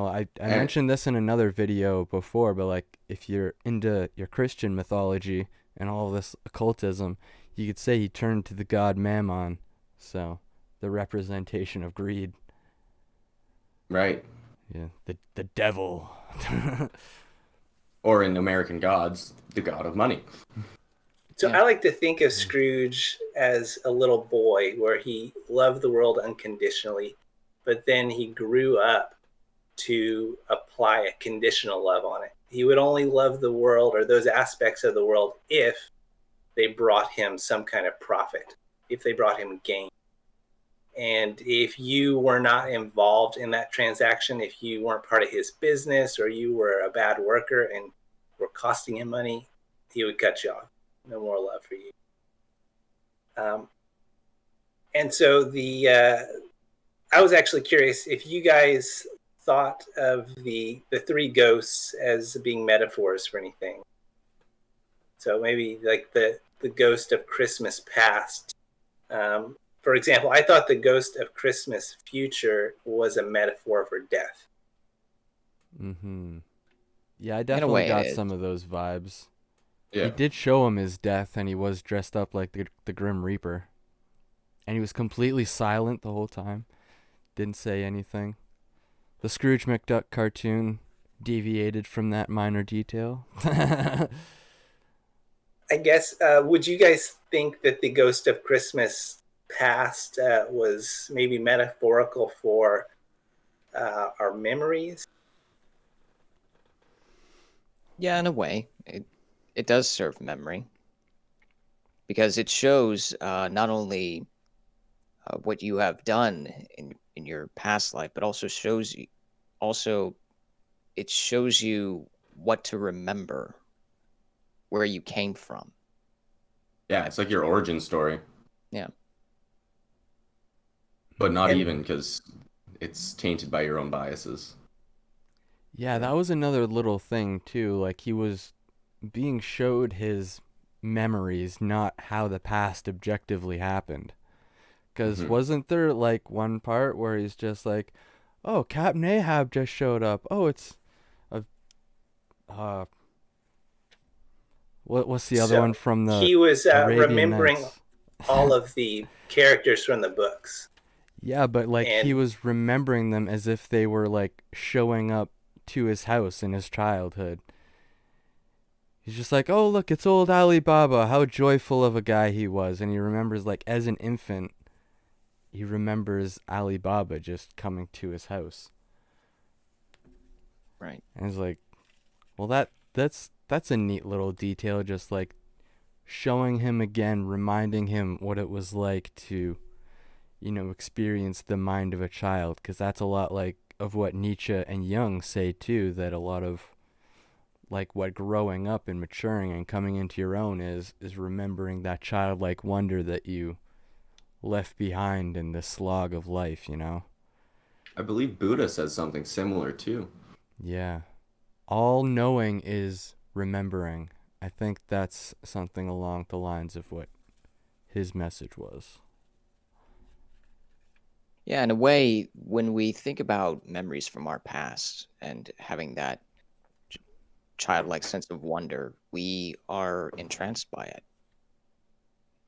I mentioned this in another video before, but like if you're into your Christian mythology and all this occultism, you could say he turned to the god Mammon, so the representation of greed. right. Yeah, the devil. Or in American Gods, the god of money. So Yeah. I like to think of Scrooge as a little boy where he loved the world unconditionally, but then he grew up to apply a conditional love on it. He would only love the world or those aspects of the world if they brought him some kind of profit, if they brought him gain. And if you were not involved in that transaction, if you weren't part of his business or you were a bad worker and were costing him money, he would cut you off. No more love for you. And so I was actually curious if you guys thought of the three ghosts as being metaphors for anything. So maybe like the ghost of Christmas past. For example, I thought the ghost of Christmas future was a metaphor for death. Mm-hmm. Yeah, I way definitely it got is. some of those vibes. Yeah. He did show him his death, and he was dressed up like the Grim Reaper. And he was completely silent the whole time. Didn't say anything. The Scrooge McDuck cartoon deviated from that minor detail. I guess, would you guys think that the ghost of Christmas past was maybe metaphorical for our memories? Yeah, in a way, it does serve memory because it shows not only what you have done in your past life, but also it shows you what to remember, where you came from. Yeah, it's like your origin story. Yeah. But not And- even, because it's tainted by your own biases. Yeah, that was another little thing too. Like he was being showed his memories, not how the past objectively happened. Because Mhm. wasn't there like one part where he's just like, "Oh, Captain Ahab just showed up. Oh, it's a what's the other So one from the he was Arabian remembering Nights?" all of the characters from the books. Yeah, but like he And- was remembering them as if they were like showing up to his house in his childhood. He's just like, "Oh, look, it's old Ali Baba. How joyful of a guy he was." And he remembers like as an infant, he remembers Ali Baba just coming to his house. Right. And it's like, well, that's a neat little detail, just like showing him again, reminding him what it was like to, experience the mind of a child, because that's a lot like of what Nietzsche and Jung say too, that a lot of like what growing up and maturing and coming into your own is remembering that childlike wonder that you left behind in the slog of life, I believe Buddha says something similar too. Yeah. All knowing is remembering. I think that's something along the lines of what his message was. Yeah, in a way, when we think about memories from our past and having that childlike sense of wonder, we are entranced by it.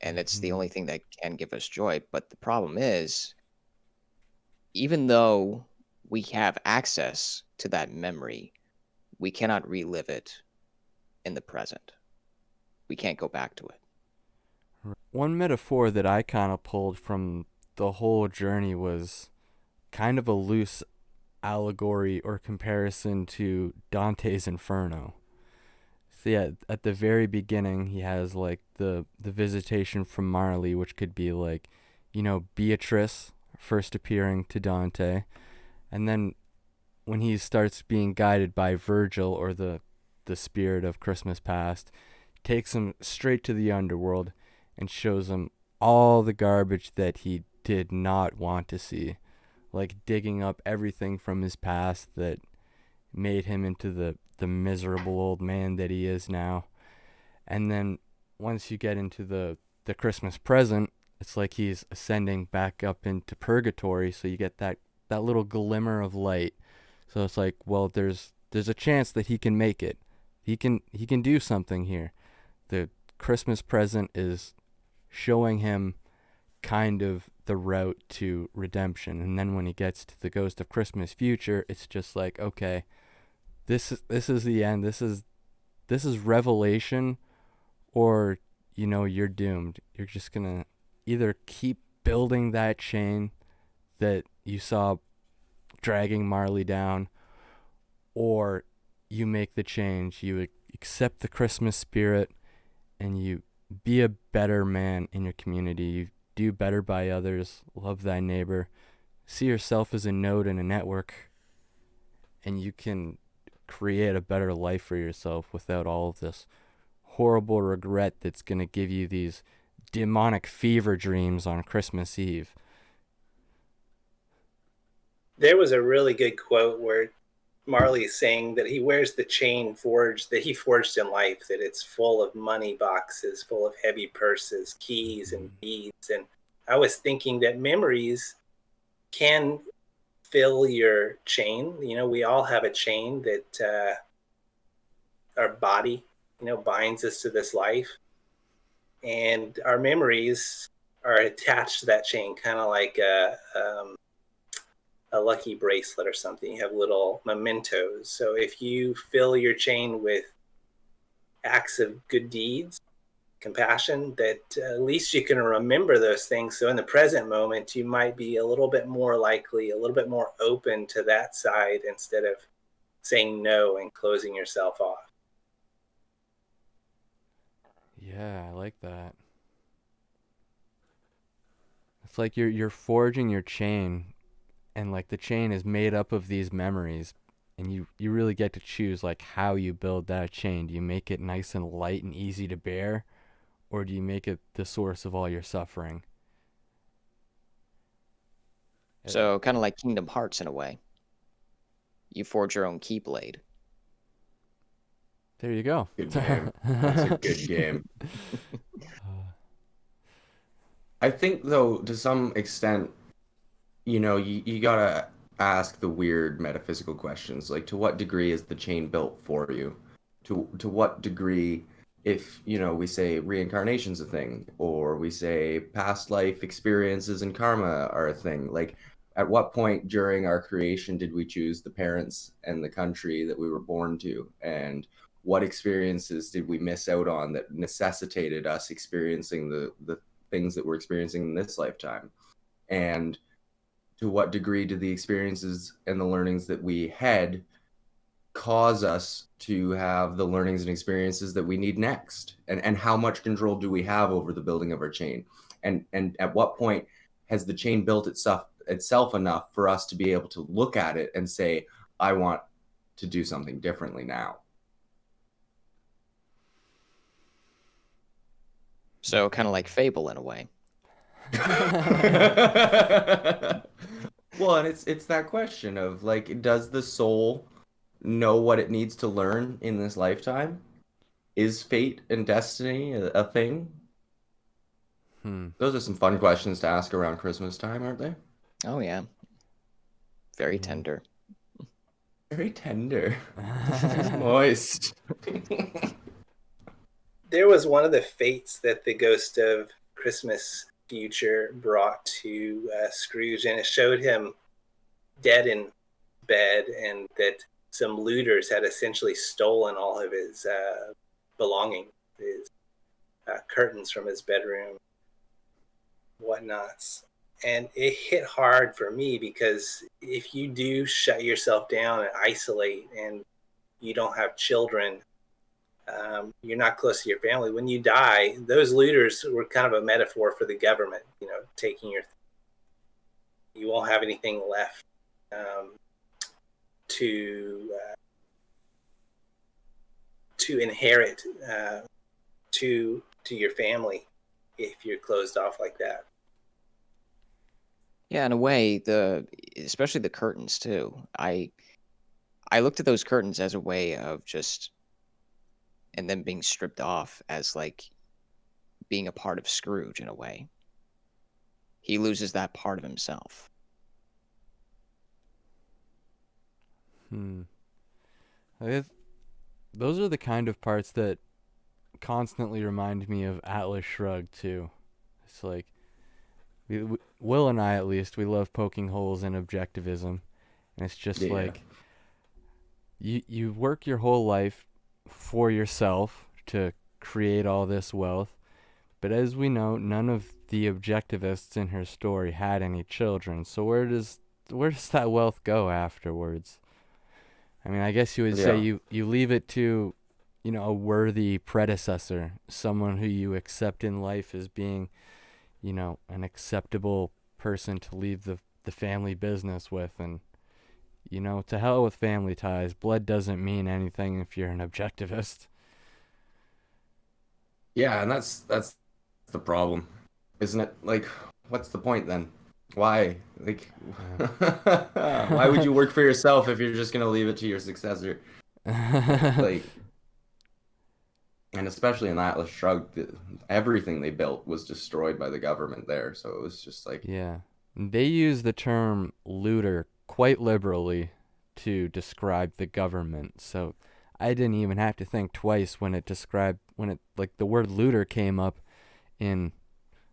And it's the Mhm. only thing that can give us joy. But the problem is, even though we have access to that memory, we cannot relive it in the present. We can't go back to it. One metaphor that I kind of pulled from the whole journey was kind of a loose allegory or comparison to Dante's Inferno. So yeah, at the very beginning, he has like the visitation from Marley, which could be like, Beatrice first appearing to Dante, and then when he starts being guided by Virgil, or the spirit of Christmas past, takes him straight to the underworld and shows him all the garbage that he did not want to see, like digging up everything from his past that made him into the miserable old man that he is now. And then once you get into the Christmas present, it's like he's ascending back up into purgatory, so you get that little glimmer of light. So it's like, well, there's a chance that he can make it. He can do something here. The Christmas present is showing him kind of the route to redemption. And then when he gets to the Ghost of Christmas Future, it's just like, okay, this is the end. This is revelation, or you're doomed. You're just gonna either keep building that chain that you saw dragging Marley down, or you make the change. You accept the Christmas spirit, and you be a better man in your community. You do better by others, love thy neighbor, see yourself as a node in a network, and you can create a better life for yourself without all of this horrible regret that's going to give you these demonic fever dreams on Christmas Eve. There was a really good quote where Marley is saying that he wears the chain that he forged in life, that it's full of money boxes, full of heavy purses, keys, and beads. And I was thinking that memories can fill your chain. We all have a chain that our body, binds us to this life. And our memories are attached to that chain, kind of like a lucky bracelet or something. You have little mementos. So if you fill your chain with acts of good deeds, compassion, that at least you can remember those things. So in the present moment, you might be a little bit more likely, a little bit more open to that side, instead of saying no and closing yourself off. Yeah, I like that. It's like you're forging your chain, and like the chain is made up of these memories, and you really get to choose like how you build that chain. Do you make it nice and light and easy to bear, or do you make it the source of all your suffering? So kind of like Kingdom Hearts in a way. You forge your own Keyblade. There you go. Good game. That's a good game. I think, though, to some extent, you gotta ask the weird metaphysical questions, like to what degree is the chain built for you? To what degree, if we say reincarnation's a thing, or we say past life experiences and karma are a thing, like at what point during our creation did we choose the parents and the country that we were born to, and what experiences did we miss out on that necessitated us experiencing the things that we're experiencing in this lifetime? And to what degree do the experiences and the learnings that we had cause us to have the learnings and experiences that we need next? And how much control do we have over the building of our chain? And at what point has the chain built itself enough for us to be able to look at it and say, I want to do something differently now? So kind of like Fable in a way. Well, and it's that question of like, does the soul know what it needs to learn in this lifetime? Is fate and destiny a thing? Those are some fun questions to ask around Christmas time, aren't they? Oh yeah. Very tender. Very tender. Moist. There was one of the fates that the Ghost of Christmas Future brought to Scrooge, and it showed him dead in bed, and that some looters had essentially stolen all of his belongings, his curtains from his bedroom, whatnots. And it hit hard for me because if you do shut yourself down and isolate and you don't have children, you're not close to your family. When you die, those looters were kind of a metaphor for the government, taking you won't have anything left to inherit to your family if you're closed off like that. Yeah, in a way, especially the curtains too. I looked at those curtains as a way of just, and then being stripped off as like being a part of Scrooge in a way. He loses that part of himself. Those are the kind of parts that constantly remind me of Atlas Shrugged too. It's like Will and I, at least, we love poking holes in objectivism, and it's just like you work your whole life for yourself to create all this wealth, but as we know, none of the objectivists in her story had any children. So where does that wealth go afterwards? I mean, I guess you would say you leave it to, a worthy predecessor, someone who you accept in life as being, an acceptable person to leave the family business with. And, to hell with family ties. Blood doesn't mean anything if you're an objectivist. Yeah, and that's the problem, isn't it? Like, what's the point then? Why? Like, why would you work for yourself if you're just gonna leave it to your successor? Like, and especially in Atlas Shrugged, everything they built was destroyed by the government there. So it was just like, yeah, they use the term looter quite liberally to describe the government. So I didn't even have to think twice when the word looter came up in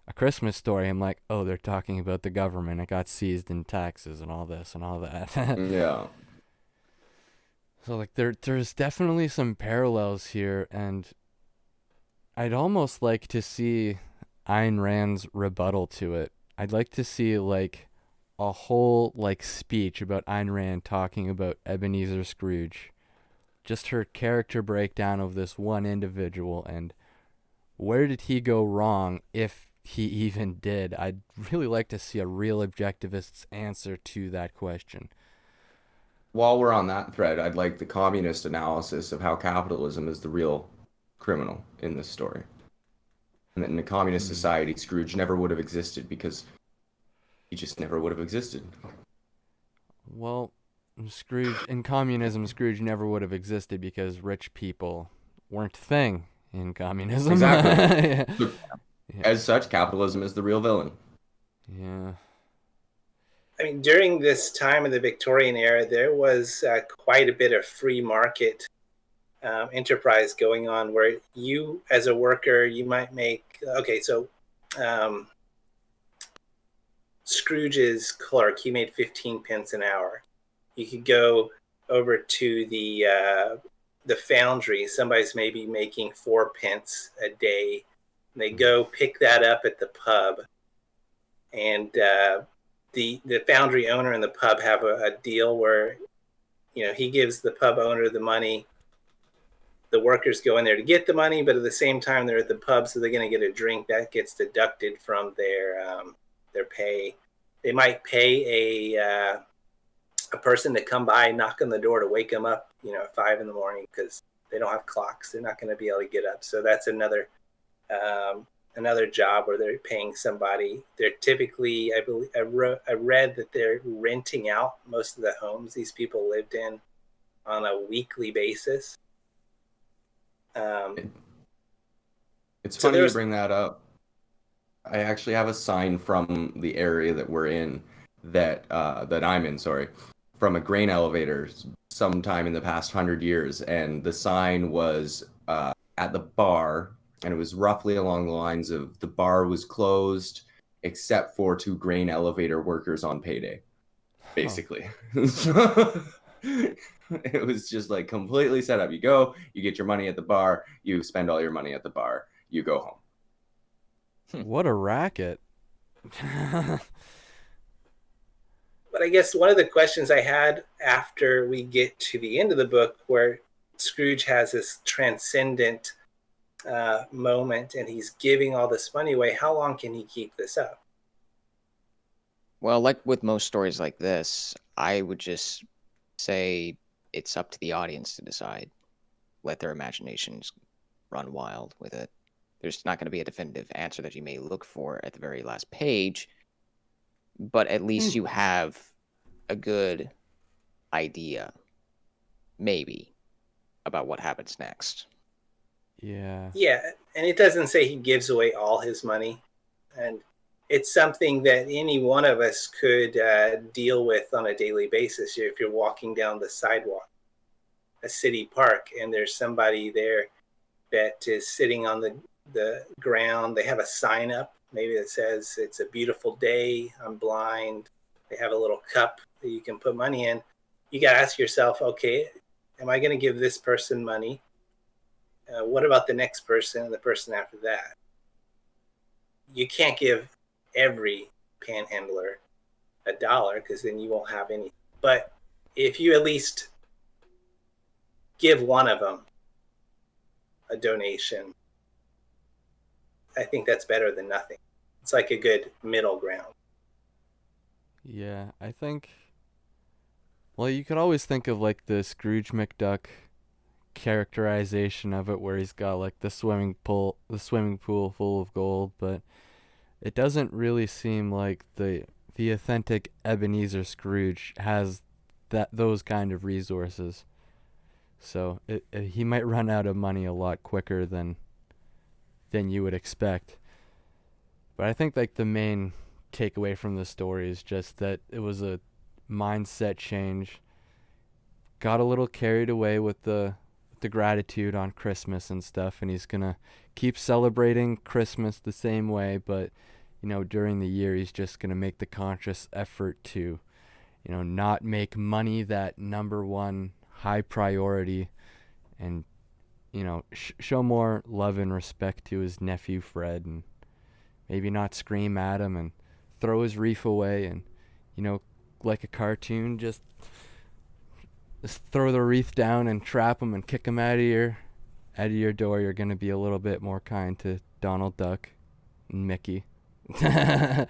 A Christmas Story. I'm like, oh, they're talking about the government. It got seized in taxes and all this and all that. yeah. So like there's definitely some parallels here, and I'd almost like to see Ayn Rand's rebuttal to it. I'd like to see like a whole like speech about Ayn Rand talking about Ebenezer Scrooge. Just her character breakdown of this one individual and where did he go wrong, if he even did. I'd really like to see a real objectivist's answer to that question. While we're on that thread, I'd like the communist analysis of how capitalism is the real criminal in this story. And that in a communist society, Scrooge never would have existed because he just never would have existed. Well, in communism, Scrooge never would have existed because rich people weren't a thing in communism. Exactly. Yeah. As such, capitalism is the real villain. Yeah. I mean, during this time of the Victorian era, there was quite a bit of free market enterprise going on where you, as a worker, you might make, Scrooge's clerk, he made 15 pence an hour. You could go over to the foundry, somebody's maybe making 4 pence a day. And they go pick that up at the pub, and the foundry owner and the pub have a deal where, he gives the pub owner the money. The workers go in there to get the money, but at the same time they're at the pub, so they're going to get a drink that gets deducted from their pay. They might pay a person to come by and knock on the door to wake them up, at 5 a.m. because they don't have clocks. They're not going to be able to get up. So that's another job where they're paying somebody. They're typically, I read that they're renting out most of the homes these people lived in on a weekly basis. It's funny you bring that up. I actually have a sign from the area that we're in, that I'm in, from a grain elevator sometime in the past 100 years, and the sign was at the bar. And it was roughly along the lines of the bar was closed except for 2 grain elevator workers on payday, basically. It was just like completely set up. You go, you get your money at the bar, you spend all your money at the bar, you go home. What a racket. But I guess one of the questions I had after we get to the end of the book, where Scrooge has this transcendent moment and he's giving all this money away, how long can he keep this up? Well, like with most stories like this, I would just say it's up to the audience to decide. Let their imaginations run wild with it. There's not going to be a definitive answer that you may look for at the very last page, but at least you have a good idea, maybe, about what happens next. Yeah. Yeah, and it doesn't say he gives away all his money. And it's something that any one of us could deal with on a daily basis. If you're walking down the sidewalk, a city park, and there's somebody there that is sitting on the ground, they have a sign up, maybe that says, "It's a beautiful day, I'm blind." They have a little cup that you can put money in. You got to ask yourself, okay, am I going to give this person money? What about the next person and the person after that? You can't give every panhandler $1 because then you won't have any. But if you at least give one of them a donation, I think that's better than nothing. It's like a good middle ground. Yeah, I think. Well, you could always think of like the Scrooge McDuck characterization of it, where he's got like the swimming pool full of gold, but it doesn't really seem like the authentic Ebenezer Scrooge has those kind of resources. So he might run out of money a lot quicker than you would expect. But I think like the main takeaway from the story is just that it was a mindset change. Got a little carried away with the gratitude on Christmas and stuff, and he's gonna keep celebrating Christmas the same way, but during the year he's just gonna make the conscious effort to not make money that number one high priority, and show more love and respect to his nephew Fred, and maybe not scream at him and throw his wreath away, and like a cartoon, just throw the wreath down and trap him and kick him out of your door. You're gonna be a little bit more kind to Donald Duck and Mickey. And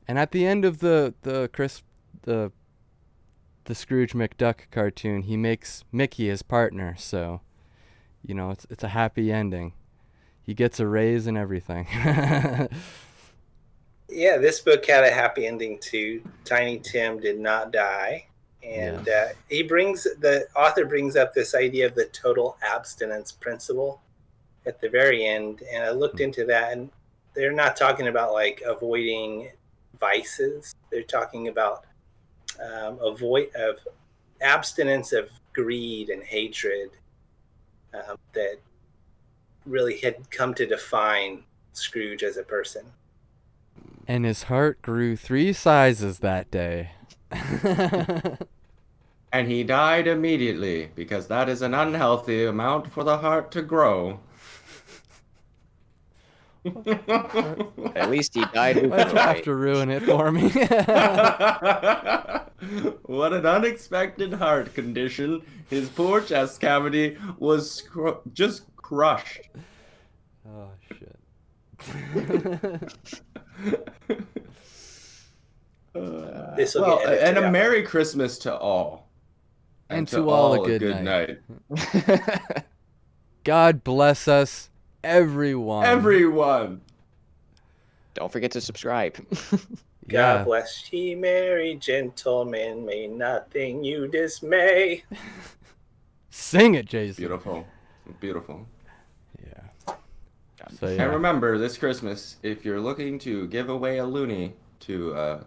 at the end of the Scrooge McDuck cartoon, he makes Mickey his partner, so it's a happy ending. He gets a raise and everything. Yeah, this book had a happy ending too. Tiny Tim did not die. And the author brings up this idea of the total abstinence principle at the very end. And I looked into that, and they're not talking about like avoiding vices. They're talking about abstinence of greed and hatred that really had come to define Scrooge as a person. And his heart grew 3 sizes that day. And he died immediately, because that is an unhealthy amount for the heart to grow. At least he died with Why'd you have joy. to ruin it for me? What an unexpected heart condition. His poor chest cavity was just crushed. Oh, shit. And a Merry Christmas to all. And to all a good night. God bless us, everyone. Everyone. Don't forget to subscribe. God bless ye, merry gentlemen, may nothing you dismay. Sing it, Jason. Beautiful. Beautiful. Yeah. So, yeah. And remember, this Christmas, if you're looking to give away a loonie to a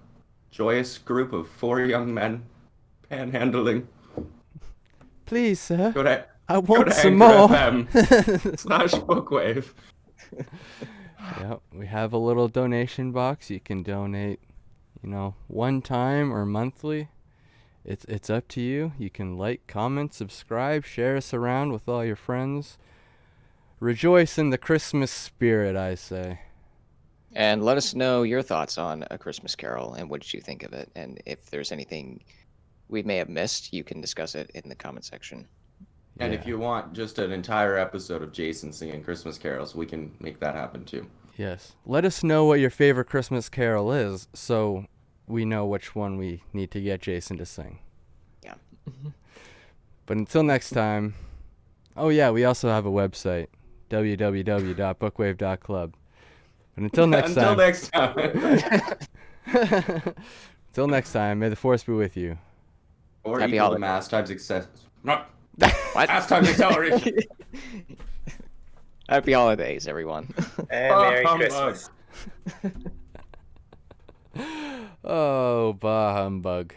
joyous group of 4 young men panhandling, please, sir. I go want to some more. /bookwave. Yep, we have a little donation box. You can donate, one time or monthly. It's up to you. You can like, comment, subscribe, share us around with all your friends. Rejoice in the Christmas spirit, I say. And let us know your thoughts on A Christmas Carol and what did you think of it. And if there's anything we may have missed, you can discuss it in the comment section. And Yeah. if you want just an entire episode of Jason singing Christmas carols, we can make that happen too. Yes. Let us know what your favorite Christmas carol is so we know which one we need to get Jason to sing. Yeah. But until next time, oh yeah, we also have a website, www.bookwave.club. But until next Until time. next time. Until next time, may the force be with you. Or Happy equal to holidays. mass times excess. No. What? Mass times acceleration. Happy holidays, everyone. And Merry Humbug. Christmas. Oh, bah humbug.